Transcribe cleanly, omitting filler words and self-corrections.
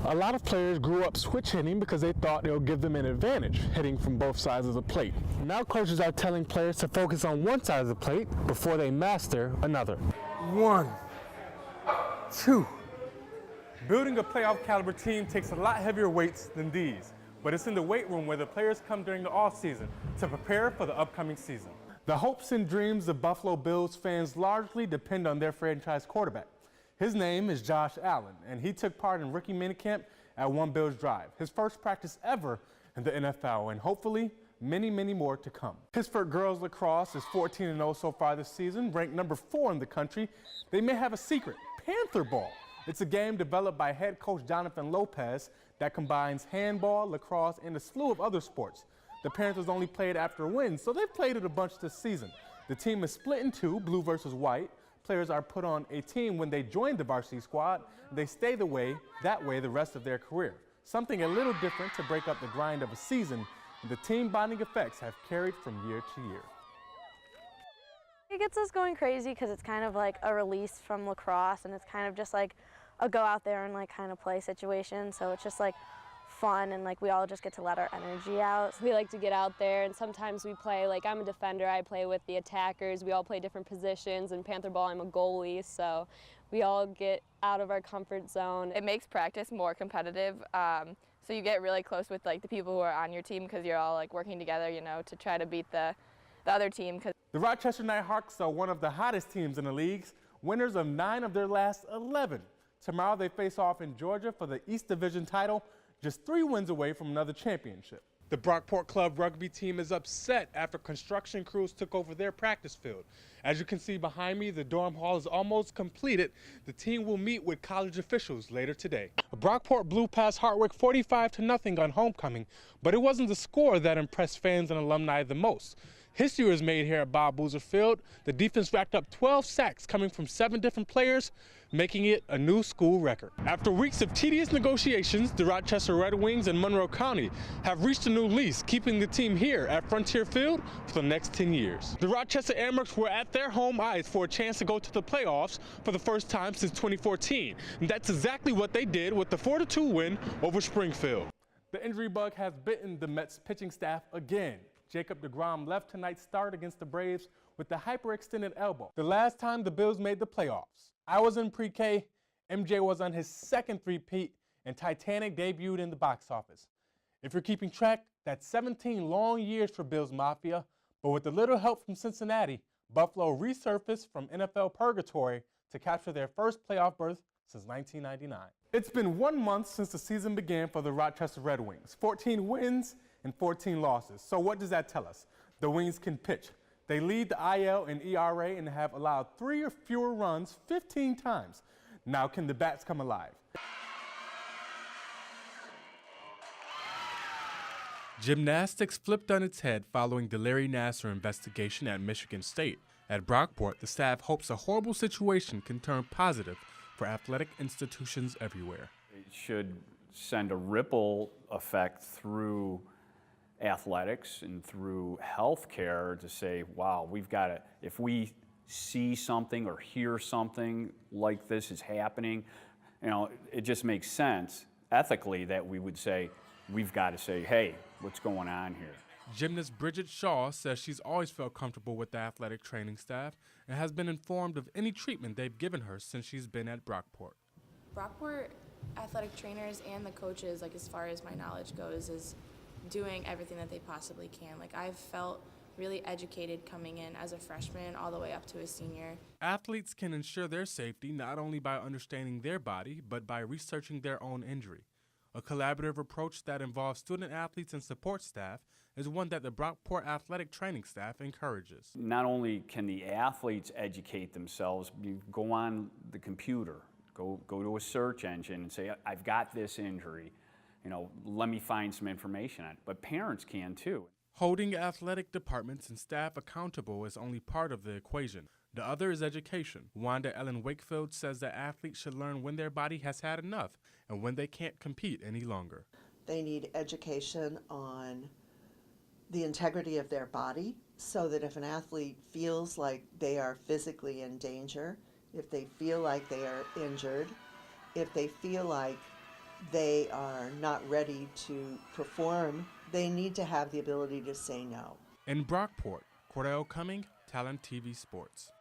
A lot of players grew up switch hitting because they thought it would give them an advantage hitting from both sides of the plate. Now coaches are telling players to focus on one side of the plate before they master another. 1, 2. Building a playoff caliber team takes a lot heavier weights than these, but it's in the weight room where the players come during the off season to prepare for the upcoming season. The hopes and dreams of Buffalo Bills fans largely depend on their franchise quarterback. His name is Josh Allen, and he took part in rookie minicamp at One Bills Drive, his first practice ever in the NFL, and hopefully many, many more to come. Pittsburgh girls lacrosse is 14-0 so far this season, ranked number 4 in the country. They may have a secret, Panther Ball. It's a game developed by head coach Jonathan Lopez that combines handball, lacrosse, and a slew of other sports. The Panthers only played after wins, so they've played it a bunch this season. The team is split in two, blue versus white. Players are put on a team when they join the varsity squad. They stay that way the rest of their career. Something a little different to break up the grind of a season, and the team bonding effects have carried from year to year. It gets us going crazy because it's kind of like a release from lacrosse, and it's kind of just like a go out there and like kind of play situation. So it's just like fun, and like we all just get to let our energy out. We like to get out there, and sometimes we play, like I'm a defender, I play with the attackers. We all play different positions. In Panther Ball, I'm a goalie, so we all get out of our comfort zone. It makes practice more competitive. So you get really close with like the people who are on your team because you're all like working together, you know, to try to beat the other team. The Rochester Nighthawks are one of the hottest teams in the leagues, winners of 9 of their last 11. Tomorrow they face off in Georgia for the East Division title, just 3 wins away from another championship. The Brockport Club rugby team is upset after construction crews took over their practice field. As you can see behind me, the dorm hall is almost completed. The team will meet with college officials later today. Brockport blew past Hartwick 45-0 on homecoming, but it wasn't the score that impressed fans and alumni the most. History was made here at Bob Boozer Field. The defense racked up 12 sacks coming from 7 different players, making it a new school record. After weeks of tedious negotiations, the Rochester Red Wings and Monroe County have reached a new lease, keeping the team here at Frontier Field for the next 10 years. The Rochester Amherst were at their home ice for a chance to go to the playoffs for the first time since 2014. And that's exactly what they did with the 4-2 win over Springfield. The injury bug has bitten the Mets pitching staff again. Jacob deGrom left tonight's start against the Braves with the hyperextended elbow. The last time the Bills made the playoffs, I was in pre-K, MJ was on his second three-peat, and Titanic debuted in the box office. If you're keeping track, that's 17 long years for Bills Mafia, but with a little help from Cincinnati, Buffalo resurfaced from NFL purgatory to capture their first playoff berth since 1999. It's been 1 month since the season began for the Rochester Red Wings, 14 wins and 14 losses. So what does that tell us? The Wings can pitch. They lead the IL in ERA and have allowed 3 or fewer runs 15 times. Now can the bats come alive? Gymnastics flipped on its head following the Larry Nassar investigation at Michigan State. At Brockport, the staff hopes a horrible situation can turn positive for athletic institutions everywhere. It should send a ripple effect through athletics and through healthcare to say, wow, we've got to, if we see something or hear something like this is happening, you know, it just makes sense ethically that we would say, we've got to say, hey, what's going on here? Gymnast Bridget Shaw says she's always felt comfortable with the athletic training staff and has been informed of any treatment they've given her since she's been at Brockport. Brockport athletic trainers and the coaches, like as far as my knowledge goes, is doing everything that they possibly can. Like I've felt really educated coming in as a freshman all the way up to a senior. Athletes can ensure their safety not only by understanding their body, but by researching their own injury. A collaborative approach that involves student athletes and support staff is one that the Brockport athletic training staff encourages. Not only can the athletes educate themselves, you go on the computer, go to a search engine and say, I've got this injury. You know, let me find some information on it. But parents can too. Holding athletic departments and staff accountable is only part of the equation. The other is education. Wanda Ellen Wakefield says that athletes should learn when their body has had enough and when they can't compete any longer. They need education on the integrity of their body so that if an athlete feels like they are physically in danger, if they feel like they are injured, if they feel like they are not ready to perform, they need to have the ability to say no. In Brockport, Cordell Cumming, Talent TV Sports.